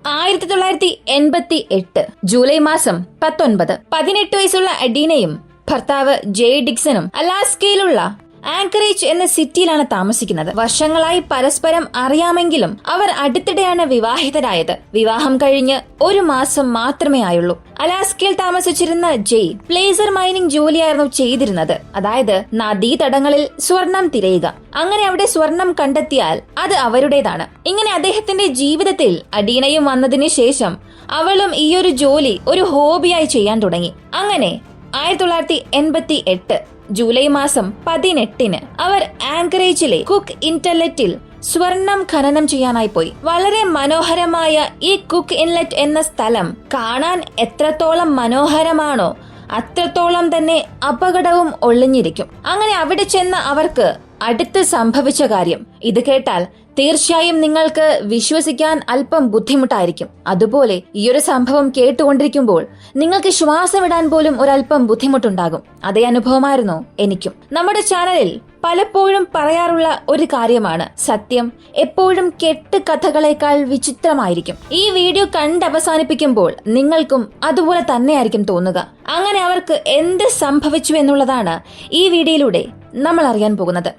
1988 July മാസം 19 18 വയസ്സുള്ള അഡീനയും ഭർത്താവ് ജെ ഡിക്സണും അലാസ്കയിലുള്ള ആങ്കറേജ് എന്ന സിറ്റിയിലാണ് താമസിക്കുന്നത്. വർഷങ്ങളായി പരസ്പരം അറിയാമെങ്കിലും അവർ അടുത്തിടെയാണ് വിവാഹിതരായത്. വിവാഹം കഴിഞ്ഞ് ഒരു മാസം മാത്രമേ ആയുള്ളൂ. അലാസ്കയിൽ താമസിച്ചിരുന്ന ജെയ് പ്ലേസർ മൈനിങ് ജോലിയായിരുന്നു ചെയ്തിരുന്നത്. അതായത് നദീതടങ്ങളിൽ സ്വർണം തിരയുക. അങ്ങനെ അവിടെ സ്വർണം കണ്ടെത്തിയാൽ അത് അവരുടേതാണ്. ഇങ്ങനെ അദ്ദേഹത്തിന്റെ ജീവിതത്തിൽ അഡീനയും വന്നതിന് ശേഷം അവളും ഈയൊരു ജോലി ഒരു ഹോബിയായി ചെയ്യാൻ തുടങ്ങി. അങ്ങനെ 1988 ജൂലൈ മാസം 18 അവർ ആങ്കറേജിലെ കുക്ക് ഇൻലെറ്റിൽ സ്വർണം ഖനനം ചെയ്യാനായി പോയി. വളരെ മനോഹരമായ ഈ കുക്ക് ഇൻലെറ്റ് എന്ന സ്ഥലം കാണാൻ എത്രത്തോളം മനോഹരമാണോ അത്രത്തോളം തന്നെ അപകടവും ഒളിഞ്ഞിരിക്കും. അങ്ങനെ അവിടെ ചെന്ന അവർക്ക് അടുത്ത് സംഭവിച്ച കാര്യം ഇത് കേട്ടാൽ തീർച്ചയായും നിങ്ങൾക്ക് വിശ്വസിക്കാൻ അല്പം ബുദ്ധിമുട്ടായിരിക്കും. അതുപോലെ ഈയൊരു സംഭവം കേട്ടുകൊണ്ടിരിക്കുമ്പോൾ നിങ്ങൾക്ക് ശ്വാസമിടാൻ പോലും ഒരല്പം ബുദ്ധിമുട്ടുണ്ടാകും. അതേ അനുഭവമായിരുന്നു എനിക്കും. നമ്മുടെ ചാനലിൽ പലപ്പോഴും പറയാറുള്ള ഒരു കാര്യമാണ്, സത്യം എപ്പോഴും കെട്ടുകഥകളെക്കാൾ വിചിത്രമായിരിക്കും. ഈ വീഡിയോ കണ്ടവസാനിപ്പിക്കുമ്പോൾ നിങ്ങൾക്കും അതുപോലെ തന്നെയായിരിക്കും തോന്നുക. അങ്ങനെ അവർക്ക് എന്ത് സംഭവിച്ചു എന്നുള്ളതാണ് ഈ വീഡിയോയിലൂടെ നമ്മൾ അറിയാൻ പോകുന്നത്.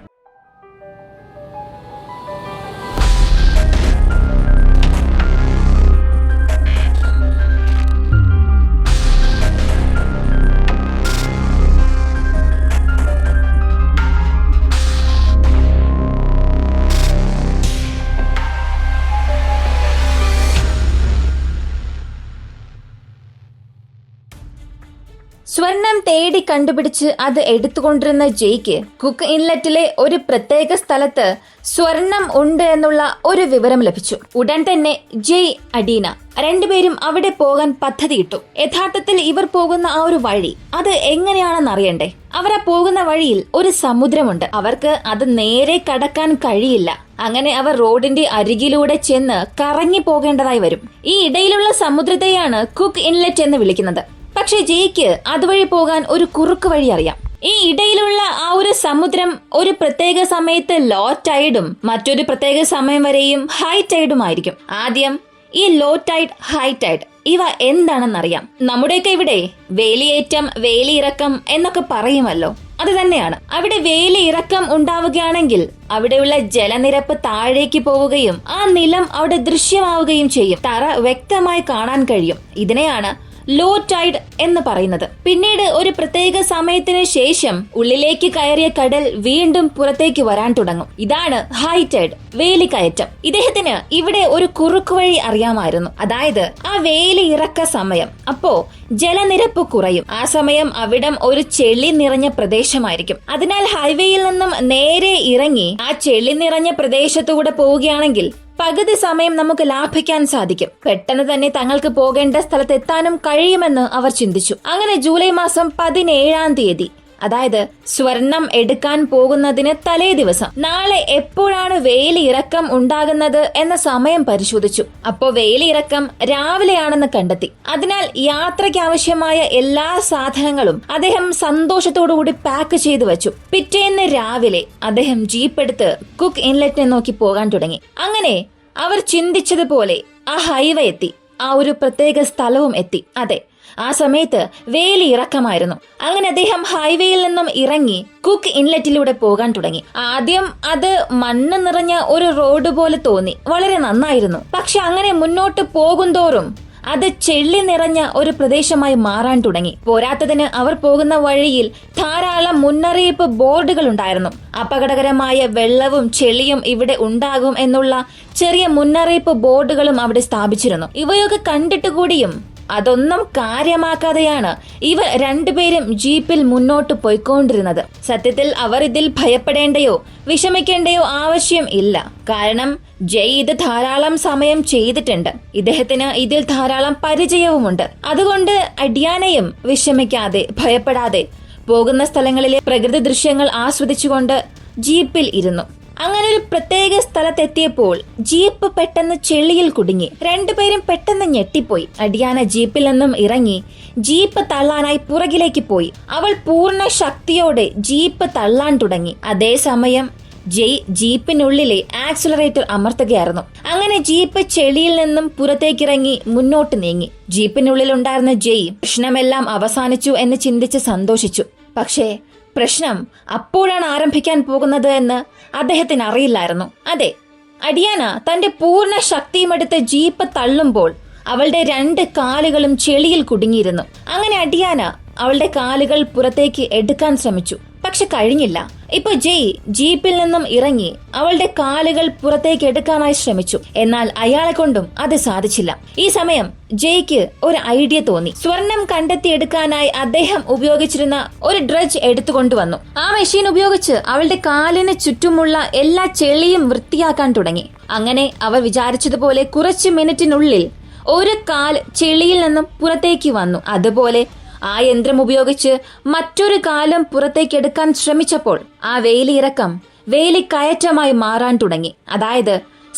സ്വർണം തേടി കണ്ടുപിടിച്ച് അത് എടുത്തുകൊണ്ടിരുന്ന ജെയ്ക്ക് കുക്ക് ഇൻലെറ്റിലെ ഒരു പ്രത്യേക സ്ഥലത്ത് സ്വർണം ഉണ്ട് എന്നുള്ള ഒരു വിവരം ലഭിച്ചു. ഉടൻ തന്നെ ജെയ്, അഡീന രണ്ടുപേരും അവിടെ പോകാൻ പദ്ധതിയിട്ടു. യഥാർത്ഥത്തിൽ ഇവർ പോകുന്ന ആ ഒരു വഴി അത് എങ്ങനെയാണെന്ന് അറിയണ്ടേ? അവർ ആ പോകുന്ന വഴിയിൽ ഒരു സമുദ്രമുണ്ട്. അവർക്ക് അത് നേരെ കടക്കാൻ കഴിയില്ല. അങ്ങനെ അവർ റോഡിന്റെ അരികിലൂടെ ചെന്ന് കറങ്ങി പോകേണ്ടതായി വരും. ഈ ഇടയിലുള്ള സമുദ്രത്തെയാണ് കുക്ക് ഇൻലെറ്റ് എന്ന് വിളിക്കുന്നത്. പക്ഷെ ജെയ്ക്ക് അതുവഴി പോകാൻ ഒരു കുറുക്ക് വഴി അറിയാം. ഈ ഇടയിലുള്ള ആ ഒരു സമുദ്രം ഒരു പ്രത്യേക സമയത്ത് ലോ ടൈഡും മറ്റൊരു പ്രത്യേക സമയം വരെയും ഹൈ ടൈഡും ആയിരിക്കും. ആദ്യം ഈ ലോ ടൈഡ്, ഹൈ ടൈഡ് ഇവ എന്താണെന്നറിയാം. നമ്മുടെയൊക്കെ ഇവിടെ വേലിയേറ്റം, വേലിയിറക്കം എന്നൊക്കെ പറയുമല്ലോ, അത് തന്നെയാണ്. അവിടെ വേലിയിറക്കം ഉണ്ടാവുകയാണെങ്കിൽ അവിടെയുള്ള ജലനിരപ്പ് താഴേക്ക് പോവുകയും ആ നിലം അവിടെ ദൃശ്യമാവുകയും ചെയ്യും. തറ വ്യക്തമായി കാണാൻ കഴിയും. ഇതിനെയാണ് ലോ ടൈഡ് എന്ന് പറയുന്നത്. പിന്നീട് ഒരു പ്രത്യേക സമയത്തിന് ശേഷം ഉള്ളിലേക്ക് കയറിയ കടൽ വീണ്ടും പുറത്തേക്ക് വരാൻ തുടങ്ങും. ഇതാണ് ഹൈ ടൈഡ്, വേലിക്കയറ്റം. ഇദ്ദേഹത്തിന് ഇവിടെ ഒരു കുറുക്കുവഴി അറിയാമായിരുന്നു. അതായത് ആ വേലി ഇറക്ക സമയം, അപ്പോ ജലനിരപ്പ് കുറയും. ആ സമയം അവിടം ഒരു ചെളി നിറഞ്ഞ പ്രദേശമായിരിക്കും. അതിനാൽ ഹൈവേയിൽ നിന്നും നേരെ ഇറങ്ങി ആ ചെളി നിറഞ്ഞ പ്രദേശത്തൂടെ പോവുകയാണെങ്കിൽ പകുതി സമയം നമുക്ക് ലാഭിക്കാൻ സാധിക്കും. പെട്ടെന്ന് തന്നെ തങ്ങൾക്ക് പോകേണ്ട സ്ഥലത്ത് എത്താനും കഴിയുമെന്ന് അവർ ചിന്തിച്ചു. അങ്ങനെ ജൂലൈ മാസം 17 അതായത് സ്വർണം എടുക്കാൻ പോകുന്നതിന് തലേ ദിവസം നാളെ എപ്പോഴാണ് വേലിയിറക്കം ഉണ്ടാകുന്നത് എന്ന സമയം പരിശോധിച്ചു. അപ്പോ വേലിയിറക്കം രാവിലെയാണെന്ന് കണ്ടെത്തി. അതിനാൽ യാത്രയ്ക്ക് ആവശ്യമായ എല്ലാ സാധനങ്ങളും അദ്ദേഹം സന്തോഷത്തോടുകൂടി പാക്ക് ചെയ്തു വെച്ചു. പിറ്റേന്ന് രാവിലെ അദ്ദേഹം ജീപ്പ് എടുത്ത് കുക്ക് ഇൻലെറ്റിനെ നോക്കി പോകാൻ തുടങ്ങി. അങ്ങനെ അവർ ചിന്തിച്ചതുപോലെ ആ ഹൈവേ എത്തി. ആ ഒരു പ്രത്യേക സ്ഥലവും എത്തി. അതെ, ആ സമയത്ത് വേലി ഇറക്കമായിരുന്നു. അങ്ങനെ അദ്ദേഹം ഹൈവേയിൽ നിന്നും ഇറങ്ങി കുക്ക് ഇൻലെറ്റിലൂടെ പോകാൻ തുടങ്ങി. ആദ്യം അത് മണ്ണ് നിറഞ്ഞ ഒരു റോഡ് പോലെ തോന്നി, വളരെ നന്നായിരുന്നു. പക്ഷെ അങ്ങനെ മുന്നോട്ട് പോകുന്തോറും അത് ചെള്ളി നിറഞ്ഞ ഒരു പ്രദേശമായി മാറാൻ തുടങ്ങി. പോരാത്തതിന് അവർ പോകുന്ന വഴിയിൽ ധാരാളം മുന്നറിയിപ്പ് ബോർഡുകൾ ഉണ്ടായിരുന്നു. അപകടകരമായ വെള്ളവും ചെളിയും ഇവിടെ ഉണ്ടാകും എന്നുള്ള ചെറിയ മുന്നറിയിപ്പ് ബോർഡുകളും അവിടെ സ്ഥാപിച്ചിരുന്നു. ഇവയൊക്കെ കണ്ടിട്ട് കൂടിയും അതൊന്നും കാര്യമാക്കാതെയാണ് ഇവർ രണ്ടുപേരും ജീപ്പിൽ മുന്നോട്ട് പോയിക്കൊണ്ടിരുന്നത്. സത്യത്തിൽ അവർ ഇതിൽ ഭയപ്പെടേണ്ടയോ വിഷമിക്കേണ്ടയോ ആവശ്യം ഇല്ല. കാരണം ജയ് ഇത് ധാരാളം സമയം ചെയ്തിട്ടുണ്ട്. ഇദ്ദേഹത്തിന് ഇതിൽ ധാരാളം പരിചയവുമുണ്ട്. അതുകൊണ്ട് അഡിയാനയും വിഷമിക്കാതെ ഭയപ്പെടാതെ പോകുന്ന സ്ഥലങ്ങളിലെ പ്രകൃതി ദൃശ്യങ്ങൾ ആസ്വദിച്ചുകൊണ്ട് ജീപ്പിൽ ഇരുന്നു. അങ്ങനെ ഒരു പ്രത്യേക സ്ഥലത്തെത്തിയപ്പോൾ ജീപ്പ് പെട്ടെന്ന് ചെളിയിൽ കുടുങ്ങി. രണ്ടുപേരും പെട്ടെന്ന് ഞെട്ടിപ്പോയി. അഡിയാന ജീപ്പിൽ നിന്നും ഇറങ്ങി ജീപ്പ് തള്ളാനായി പുറകിലേക്ക് പോയി. അവൾ പൂർണ്ണ ശക്തിയോടെ ജീപ്പ് തള്ളാൻ തുടങ്ങി. അതേസമയം ജയ് ജീപ്പിനുള്ളിലെ ആക്സിലറേറ്റർ അമർത്തുകയായിരുന്നു. അങ്ങനെ ജീപ്പ് ചെളിയിൽ നിന്നും പുറത്തേക്കിറങ്ങി മുന്നോട്ട് നീങ്ങി. ജീപ്പിനുള്ളിൽ ഉണ്ടായിരുന്ന ജയ് പ്രശ്നമെല്ലാം അവസാനിച്ചു എന്ന് ചിന്തിച്ച് സന്തോഷിച്ചു. പക്ഷേ പ്രശ്നം അപ്പോഴാണ് ആരംഭിക്കാൻ പോകുന്നത് എന്ന് അദ്ദേഹത്തിന് അറിയില്ലായിരുന്നു. അതെ, അഡിയാന തന്റെ പൂർണ്ണ ശക്തിയുമെടുത്ത് ജീപ്പ് തള്ളുമ്പോൾ അവളുടെ 2 കാലുകളും ചെളിയിൽ കുടുങ്ങിയിരുന്നു. അങ്ങനെ അഡിയാന അവളുടെ കാലുകൾ പുറത്തേക്ക് എടുക്കാൻ ശ്രമിച്ചു. പക്ഷെ കഴിഞ്ഞില്ല. ഇപ്പൊ ജയ് ജീപ്പിൽ നിന്നും ഇറങ്ങി അവളുടെ കാലുകൾ പുറത്തേക്ക് എടുക്കാനായി ശ്രമിച്ചു. എന്നാൽ അയാളെ കൊണ്ടും അത് സാധിച്ചില്ല. ഈ സമയം ജയ്ക്ക് ഒരു ഐഡിയ തോന്നി. സ്വർണം കണ്ടെത്തിയെടുക്കാനായി അദ്ദേഹം ഉപയോഗിച്ചിരുന്ന ഒരു ഡ്രഡ്ജ് എടുത്തുകൊണ്ടുവന്നു. ആ മെഷീൻ ഉപയോഗിച്ച് അവളുടെ കാലിന് ചുറ്റുമുള്ള എല്ലാ ചെളിയും വൃത്തിയാക്കാൻ തുടങ്ങി. അങ്ങനെ അവർ വിചാരിച്ചതുപോലെ കുറച്ച് മിനിറ്റിനുള്ളിൽ ഒരു കാൽ ചെളിയിൽ നിന്നും പുറത്തേക്ക് വന്നു. അതുപോലെ ആ യന്ത്രം ഉപയോഗിച്ച് മറ്റൊരു കാലം പുറത്തേക്കെടുക്കാൻ ശ്രമിച്ചപ്പോൾ ആ വേലിയിറക്കം വേലിക്കയറ്റമായി മാറാൻ തുടങ്ങി. അതായത്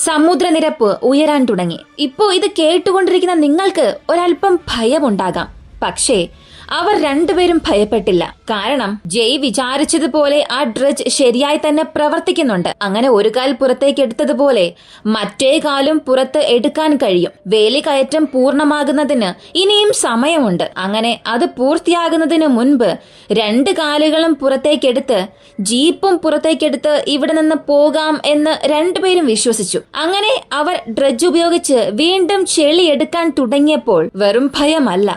സമുദ്രനിരപ്പ് ഉയരാൻ തുടങ്ങി. ഇപ്പോ ഇത് കേട്ടുകൊണ്ടിരിക്കുന്ന നിങ്ങൾക്ക് ഒരല്പം ഭയമുണ്ടാകാം. പക്ഷേ അവർ രണ്ടുപേരും ഭയപ്പെട്ടില്ല. കാരണം ജയ് വിചാരിച്ചതുപോലെ ആ ഡ്രഡ്ജ് ശരിയായി തന്നെ പ്രവർത്തിക്കുന്നുണ്ട്. അങ്ങനെ ഒരു കാൽ പുറത്തേക്ക് എടുത്തതുപോലെ മറ്റേ കാലും പുറത്ത് എടുക്കാൻ കഴിയും. വേലി കയറ്റം പൂർണ്ണമാകുന്നതിന് ഇനിയും സമയമുണ്ട്. അങ്ങനെ അത് പൂർത്തിയാകുന്നതിന് മുൻപ് 2 കാലുകളും പുറത്തേക്കെടുത്ത് ജീപ്പും പുറത്തേക്കെടുത്ത് ഇവിടെ നിന്ന് പോകാം എന്ന് രണ്ടുപേരും വിശ്വസിച്ചു. അങ്ങനെ അവർ ഡ്രഡ്ജ് ഉപയോഗിച്ച് വീണ്ടും ചെളി എടുക്കാൻ തുടങ്ങിയപ്പോൾ വെറും ഭയമല്ല,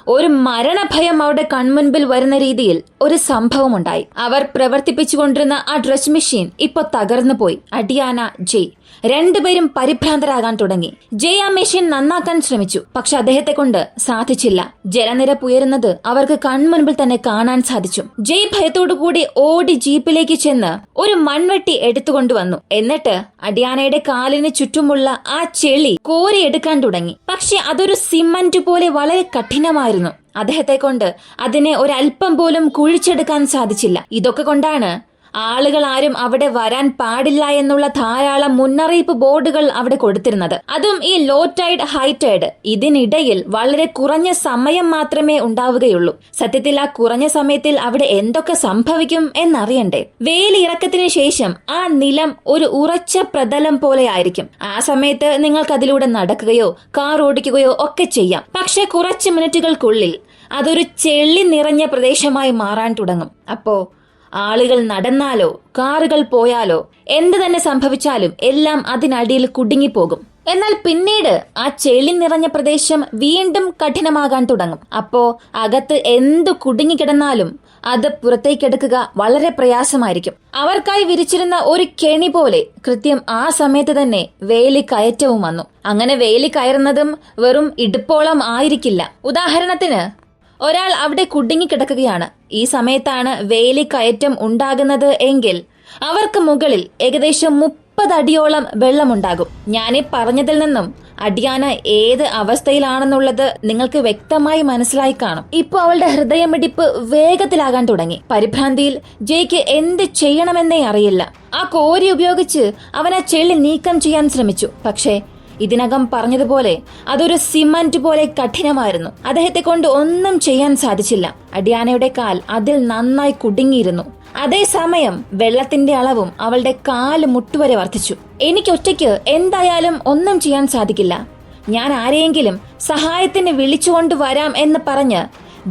ഒരു മരണഭയം അവരുടെ കൺമുൻപിൽ വരുന്ന രീതിയിൽ ഒരു സംഭവം ഉണ്ടായി. അവർ പ്രവർത്തിപ്പിച്ചുകൊണ്ടിരുന്ന ആ ഡ്രഡ്ജ് മെഷീൻ ഇപ്പൊ തകർന്നു പോയി. അഡിയാന, ജയ് രണ്ടുപേരും പരിഭ്രാന്തരാകാൻ തുടങ്ങി. ജയ് ആ മെഷീൻ നന്നാക്കാൻ ശ്രമിച്ചു. പക്ഷെ അദ്ദേഹത്തെ കൊണ്ട് സാധിച്ചില്ല. ജലനിരപ്പ് ഉയരുന്നത് അവർക്ക് കൺമുൻപിൽ തന്നെ കാണാൻ സാധിച്ചു. ജയ് ഭയത്തോടുകൂടി ഓടി ജീപ്പിലേക്ക് ചെന്ന് ഒരു മൺവെട്ടി എടുത്തുകൊണ്ടുവന്നു. എന്നിട്ട് അഡിയാനയുടെ കാലിന് ചുറ്റുമുള്ള ആ ചെളി കോരിയെടുക്കാൻ തുടങ്ങി. പക്ഷെ അതൊരു സിമന്റ് പോലെ വളരെ കഠിനമായിരുന്നു. അദ്ദേഹത്തെ കൊണ്ട് അതിനെ ഒരല്പം പോലും കുഴിച്ചെടുക്കാൻ സാധിച്ചില്ല. ഇതൊക്കെ കൊണ്ടാണ് ആളുകൾ ആരും അവിടെ വരാൻ പാടില്ല എന്നുള്ള ധാരാളം മുന്നറിയിപ്പ് ബോർഡുകൾ അവിടെ കൊടുത്തിരുന്നത്. അതും ഈ ലോ ടൈഡ്, ഹൈ ടൈഡ് ഇതിനിടയിൽ വളരെ കുറഞ്ഞ സമയം മാത്രമേ ഉണ്ടാവുകയുള്ളൂ. സത്യത്തിൽ ആ കുറഞ്ഞ സമയത്തിൽ അവിടെ എന്തൊക്കെ സംഭവിക്കും എന്നറിയണ്ടേ? വേലി ഇറക്കത്തിന് ശേഷം ആ നിലം ഒരു ഉറച്ച പ്രതലം പോലെ ആയിരിക്കും. ആ സമയത്ത് നിങ്ങൾക്ക് അതിലൂടെ നടക്കുകയോ കാർ ഓടിക്കുകയോ ഒക്കെ ചെയ്യാം. പക്ഷെ കുറച്ച് മിനിറ്റുകൾക്കുള്ളിൽ അതൊരു ചെളി നിറഞ്ഞ പ്രദേശമായി മാറാൻ തുടങ്ങും. അപ്പോ ആളുകൾ നടന്നാലോ കാറുകൾ പോയാലോ എന്ത് തന്നെ സംഭവിച്ചാലും എല്ലാം അതിനടിയിൽ കുടുങ്ങിപ്പോകും. എന്നാൽ പിന്നീട് ആ ചെളി നിറഞ്ഞ പ്രദേശം വീണ്ടും കഠിനമാകാൻ തുടങ്ങും. അപ്പോ അകത്ത് എന്തു കുടുങ്ങിക്കിടന്നാലും അത് പുറത്തേക്കെടുക്കുക വളരെ പ്രയാസമായിരിക്കും. അവർക്കായി വിരിച്ചിരുന്ന ഒരു കെണി പോലെ കൃത്യം ആ സമയത്ത് തന്നെ വേലി കയറ്റവും വന്നു. അങ്ങനെ വേലി കയറുന്നതും വെറും ഇടുപ്പോളം ആയിരിക്കില്ല. ഉദാഹരണത്തിന് ഒരാൾ അവിടെ കുടുങ്ങിക്കിടക്കുകയാണ്. ഈ സമയത്താണ് വേലി കയറ്റം ഉണ്ടാകുന്നത് എങ്കിൽ അവർക്ക് മുകളിൽ ഏകദേശം 30 അടിയോളം വെള്ളമുണ്ടാകും. ഞാനീ പറഞ്ഞതിൽ നിന്നും അഡിയാന ഏത് അവസ്ഥയിലാണെന്നുള്ളത് നിങ്ങൾക്ക് വ്യക്തമായി മനസ്സിലായി കാണും. ഇപ്പൊ അവളുടെ ഹൃദയമിടിപ്പ് വേഗത്തിലാകാൻ തുടങ്ങി. പരിഭ്രാന്തിയിൽ ജയ്ക്ക് എന്ത് ചെയ്യണമെന്നേ അറിയില്ല. ആ കോരി ഉപയോഗിച്ച് അവൻ ആ ചെളി നീക്കം ചെയ്യാൻ ശ്രമിച്ചു. പക്ഷേ ഇതിനകം പറഞ്ഞതുപോലെ അതൊരു സിമന്റ് പോലെ കഠിനമായിരുന്നു. അദ്ദേഹത്തെ കൊണ്ട് ഒന്നും ചെയ്യാൻ സാധിച്ചില്ല. അഡിയാനയുടെ കാൽ അതിൽ നന്നായി കുടുങ്ങിയിരുന്നു. അതേസമയം വെള്ളത്തിന്റെ അളവും അവളുടെ കാല് മുട്ടുവരെ വർദ്ധിച്ചു. എനിക്കൊറ്റയ്ക്ക് എന്തായാലും ഒന്നും ചെയ്യാൻ സാധിക്കില്ല. ഞാൻ ആരെയെങ്കിലും സഹായത്തിന് വിളിച്ചുകൊണ്ട് വരാം എന്ന് പറഞ്ഞ്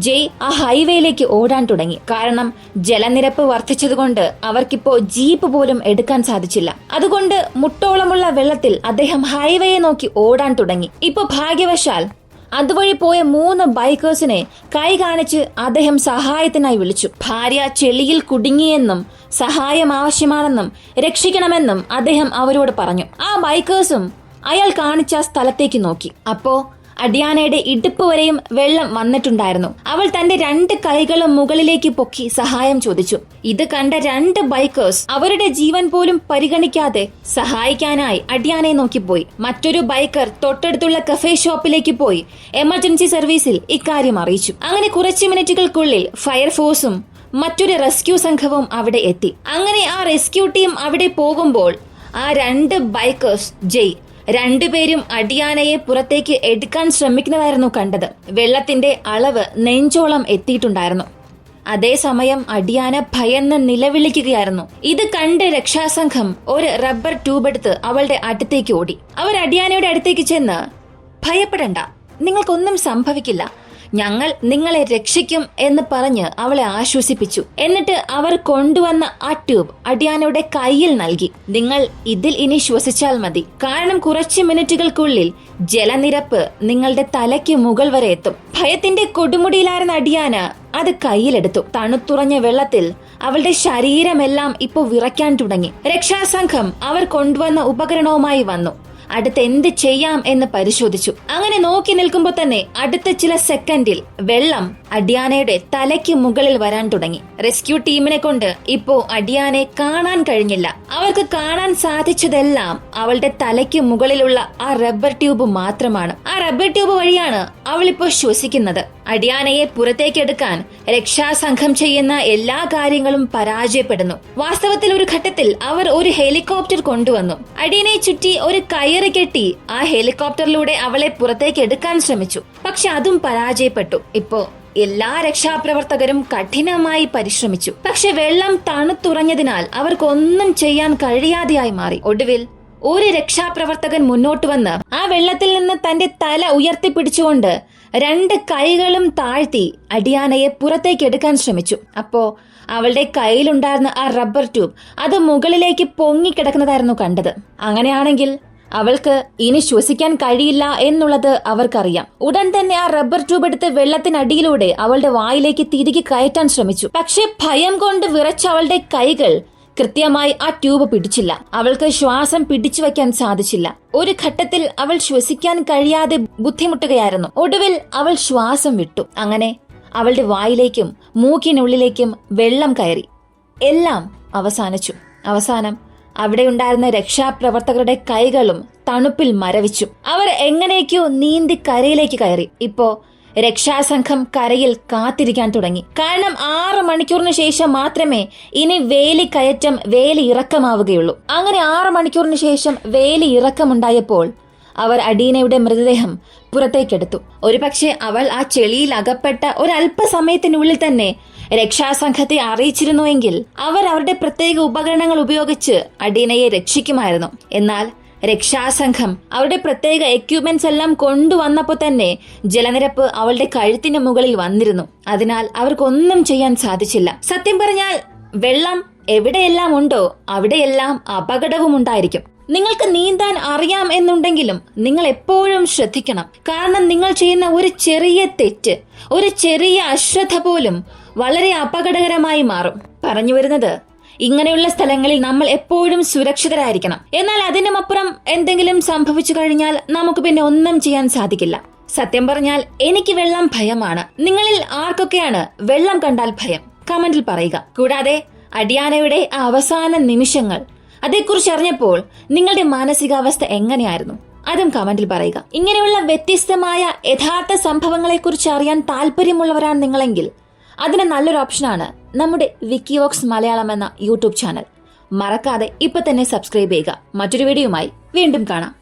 ജയ് ആ ഹൈവേയിലേക്ക് ഓടാൻ തുടങ്ങി. കാരണം ജലനിരപ്പ് വർദ്ധിച്ചതുകൊണ്ട് അവർക്കിപ്പോ ജീപ്പ് പോലും എടുക്കാൻ സാധിച്ചില്ല. അതുകൊണ്ട് മുട്ടോളമുള്ള വെള്ളത്തിൽ അദ്ദേഹം ഹൈവേയെ നോക്കി ഓടാൻ തുടങ്ങി. ഇപ്പൊ ഭാഗ്യവശാൽ അതുവഴി പോയ 3 ബൈക്കേഴ്സിനെ കൈ കാണിച്ച് അദ്ദേഹം സഹായത്തിനായി വിളിച്ചു. ഭാര്യ ചെളിയിൽ കുടുങ്ങിയെന്നും സഹായം ആവശ്യമാണെന്നും രക്ഷിക്കണമെന്നും അദ്ദേഹം അവരോട് പറഞ്ഞു. ആ ബൈക്കേഴ്സും അയാൾ കാണിച്ച സ്ഥലത്തേക്ക് നോക്കി. അപ്പോ അഡിയാനയുടെ ഇടുപ്പ് വരെയും വെള്ളം വന്നിട്ടുണ്ടായിരുന്നു. അവൾ തന്റെ 2 കൈകളും മുകളിലേക്ക് പൊക്കി സഹായം ചോദിച്ചു. ഇത് കണ്ട 2 ബൈക്കേഴ്സ് അവരുടെ ജീവൻ പോലും പരിഗണിക്കാതെ സഹായിക്കാനായി അഡിയാനയെ നോക്കിപ്പോയി. മറ്റൊരു ബൈക്കർ തൊട്ടടുത്തുള്ള കഫേ ഷോപ്പിലേക്ക് പോയി എമർജൻസി സർവീസിൽ ഇക്കാര്യം അറിയിച്ചു. അങ്ങനെ കുറച്ച് മിനിറ്റുകൾക്കുള്ളിൽ ഫയർഫോഴ്സും മറ്റൊരു റെസ്ക്യൂ സംഘവും അവിടെ എത്തി. അങ്ങനെ ആ റെസ്ക്യൂ ടീം അവിടെ പോകുമ്പോൾ ആ 2 ബൈക്കേഴ്സ് ജയ് രണ്ടുപേരും അഡിയാനയെ പുറത്തേക്ക് എടുക്കാൻ ശ്രമിക്കുന്നതായിരുന്നു കണ്ടത്. വെള്ളത്തിന്റെ അളവ് നെഞ്ചോളം എത്തിയിട്ടുണ്ടായിരുന്നു. അതേസമയം അഡിയാന ഭയന്ന് നിലവിളിക്കുകയായിരുന്നു. ഇത് കണ്ട് രക്ഷാസംഘം ഒരു റബ്ബർ ട്യൂബ് എടുത്ത് അവളുടെ അടുത്തേക്ക് ഓടി. അവർ അഡിയാനയുടെ അടുത്തേക്ക് ചെന്ന്, ഭയപ്പെടണ്ട, നിങ്ങൾക്കൊന്നും സംഭവിക്കില്ല, ഞങ്ങൾ നിങ്ങളെ രക്ഷിക്കും എന്ന് പറഞ്ഞ് അവളെ ആശ്വസിപ്പിച്ചു. എന്നിട്ട് അവർ കൊണ്ടുവന്ന ആ ട്യൂബ് അഡിയാനയുടെ കയ്യിൽ നൽകി. നിങ്ങൾ ഇതിൽ ഇനി ശ്വസിച്ചാൽ മതി, കാരണം കുറച്ച് മിനിറ്റുകൾക്കുള്ളിൽ ജലനിരപ്പ് നിങ്ങളുടെ തലയ്ക്ക് മുകൾ വരെ എത്തും. ഭയത്തിന്റെ കൊടുമുടിയിലായിരുന്ന അഡിയാന അത് കയ്യിലെടുത്തു. തണുത്തുറഞ്ഞ വെള്ളത്തിൽ അവളുടെ ശരീരമെല്ലാം ഇപ്പോ വിറയ്ക്കാൻ തുടങ്ങി. രക്ഷാസംഘം അവർ കൊണ്ടുവന്ന ഉപകരണവുമായി വന്നു. അടുത്ത് എന്ത് ചെയ്യാം എന്ന് പരിശോധിച്ചു. അങ്ങനെ നോക്കി നിൽക്കുമ്പോൾ തന്നെ അടുത്ത ചില സെക്കൻഡിൽ വെള്ളം അഡിയാനയുടെ തലയ്ക്ക് മുകളിൽ വരാൻ തുടങ്ങി. റെസ്ക്യൂ ടീമിനെ കൊണ്ട് ഇപ്പോ അഡിയാനെ കാണാൻ കഴിഞ്ഞില്ല. അവർക്ക് കാണാൻ സാധിച്ചതെല്ലാം അവളുടെ തലയ്ക്ക് മുകളിലുള്ള ആ റബ്ബർ ട്യൂബ് മാത്രമാണ്. ആ റബ്ബർ ട്യൂബ് വഴിയാണ് അവൾ ഇപ്പോൾ ശ്വസിക്കുന്നത്. അഡിയാനയെ പുറത്തേക്കെടുക്കാൻ രക്ഷാസംഘം ചെയ്യുന്ന എല്ലാ കാര്യങ്ങളും പരാജയപ്പെടുന്നു. വാസ്തവത്തിൽ ഒരു ഘട്ടത്തിൽ അവർ ഒരു ഹെലികോപ്റ്റർ കൊണ്ടുവന്നു. അഡിയാനയെ ചുറ്റി ഒരു കയറ് കെട്ടി ആ ഹെലികോപ്റ്ററിലൂടെ അവളെ പുറത്തേക്ക് എടുക്കാൻ ശ്രമിച്ചു. പക്ഷെ അതും പരാജയപ്പെട്ടു. ഇപ്പോ എല്ലാ രക്ഷാപ്രവർത്തകരും കഠിനമായി പരിശ്രമിച്ചു. പക്ഷെ വെള്ളം തണുത്തുറഞ്ഞതിനാൽ അവർക്കൊന്നും ചെയ്യാൻ കഴിയാതെയായി മാറി. ഒടുവിൽ ഒരു രക്ഷാപ്രവർത്തകൻ മുന്നോട്ട് വന്ന് ആ വെള്ളത്തിൽ നിന്ന് തന്റെ തല ഉയർത്തിപ്പിടിച്ചുകൊണ്ട് 2 കൈകളും താഴ്ത്തി അഡിയാനയെ പുറത്തേക്ക് എടുക്കാൻ ശ്രമിച്ചു. അപ്പോ അവളുടെ കയ്യിലുണ്ടായിരുന്ന ആ റബ്ബർ ട്യൂബ് അത് മുകളിലേക്ക് പൊങ്ങിക്കിടക്കുന്നതായിരുന്നു കണ്ടത്. അങ്ങനെയാണെങ്കിൽ അവൾക്ക് ഇനി ശ്വസിക്കാൻ കഴിയില്ല എന്നുള്ളത് അവർക്കറിയാം. ഉടൻ തന്നെ ആ റബ്ബർ ട്യൂബ് എടുത്ത് വെള്ളത്തിനടിയിലൂടെ അവളുടെ വായിലേക്ക് തിരികെ കയറ്റാൻ ശ്രമിച്ചു. പക്ഷെ ഭയം കൊണ്ട് വിറച്ച അവളുടെ കൈകൾ കൃത്യമായി ആ ട്യൂബ് പിടിച്ചില്ല. അവൾക്ക് ശ്വാസം പിടിച്ചു വയ്ക്കാൻ സാധിച്ചില്ല. ഒരു ഘട്ടത്തിൽ അവൾ ശ്വസിക്കാൻ കഴിയാതെ ബുദ്ധിമുട്ടുകയായിരുന്നു. ഒടുവിൽ അവൾ ശ്വാസം വിട്ടു. അങ്ങനെ അവളുടെ വായിലേക്കും മൂക്കിനുള്ളിലേക്കും വെള്ളം കയറി. എല്ലാം അവസാനിച്ചു. അവസാനം അവിടെ ഉണ്ടായിരുന്ന രക്ഷാപ്രവർത്തകരുടെ കൈകളും തണുപ്പിൽ മരവിച്ചു. അവർ എങ്ങനെയൊക്കെയോ നീന്തി കരയിലേക്ക് കയറി. ഇപ്പോ രക്ഷാസംഘം കരയിൽ കാത്തിരിക്കാൻ തുടങ്ങി. കാരണം 6 മണിക്കൂറിന് ശേഷം മാത്രമേ ഇനി വേലി കയറ്റം വേലി ഇറക്കമാവുകയുള്ളൂ. അങ്ങനെ 6 മണിക്കൂറിന് ശേഷം വേലി ഇറക്കമുണ്ടായപ്പോൾ അവർ അഡീനയുടെ മൃതദേഹം പുറത്തേക്കെടുത്തു. ഒരുപക്ഷെ അവൾ ആ ചെളിയിൽ അകപ്പെട്ട ഒരല്പസമയത്തിനുള്ളിൽ തന്നെ രക്ഷാസംഘത്തെ അറിയിച്ചിരുന്നുവെങ്കിൽ അവർ അവരുടെ പ്രത്യേക ഉപകരണങ്ങൾ ഉപയോഗിച്ച് അഡീനയെ രക്ഷിക്കുമായിരുന്നു. എന്നാൽ രക്ഷാസംഘം അവരുടെ പ്രത്യേക എക്യുപ്മെന്റ്സ് എല്ലാം കൊണ്ടുവന്നപ്പോൾ തന്നെ ജലനിരപ്പ് അവളുടെ കഴുത്തിന് മുകളിൽ വന്നിരുന്നു. അതിനാൽ അവർക്കൊന്നും ചെയ്യാൻ സാധിച്ചില്ല. സത്യം പറഞ്ഞാൽ വെള്ളം എവിടെയെല്ലാം ഉണ്ടോ അവിടെയെല്ലാം അപകടവും ഉണ്ടായിരിക്കും. നിങ്ങൾക്ക് നീന്താൻ അറിയാം എന്നുണ്ടെങ്കിലും നിങ്ങൾ എപ്പോഴും ശ്രദ്ധിക്കണം. കാരണം നിങ്ങൾ ചെയ്യുന്ന ഒരു ചെറിയ തെറ്റ്, ഒരു ചെറിയ അശ്രദ്ധ പോലും വളരെ അപകടകരമായി മാറും. പറഞ്ഞു വരുന്നത്, ഇങ്ങനെയുള്ള സ്ഥലങ്ങളിൽ നമ്മൾ എപ്പോഴും സുരക്ഷിതരായിരിക്കണം. എന്നാൽ അതിനുമപ്പുറം എന്തെങ്കിലും സംഭവിച്ചു കഴിഞ്ഞാൽ നമുക്ക് പിന്നെ ഒന്നും ചെയ്യാൻ സാധിക്കില്ല. സത്യം പറഞ്ഞാൽ എനിക്ക് വെള്ളം ഭയമാണ്. നിങ്ങളിൽ ആർക്കൊക്കെയാണ് വെള്ളം കണ്ടാൽ ഭയം? കമന്റിൽ പറയുക. കൂടാതെ അഡിയാനയുടെ ആ അവസാന നിമിഷങ്ങൾ, അതേക്കുറിച്ച് അറിഞ്ഞപ്പോൾ നിങ്ങളുടെ മാനസികാവസ്ഥ എങ്ങനെയായിരുന്നു? അതും കമന്റിൽ പറയുക. ഇങ്ങനെയുള്ള വ്യത്യസ്തമായ യഥാർത്ഥ സംഭവങ്ങളെക്കുറിച്ച് അറിയാൻ താല്പര്യമുള്ളവരാണ് നിങ്ങളെങ്കിൽ അതിന് നല്ലൊരു ഓപ്ഷനാണ് നമ്മുടെ വിക്കിവോക്സ് മലയാളം എന്ന യൂട്യൂബ് ചാനൽ. മറക്കാതെ ഇപ്പൊ തന്നെ സബ്സ്ക്രൈബ് ചെയ്യുക. മറ്റൊരു വീഡിയോയുമായി വീണ്ടും കാണാം.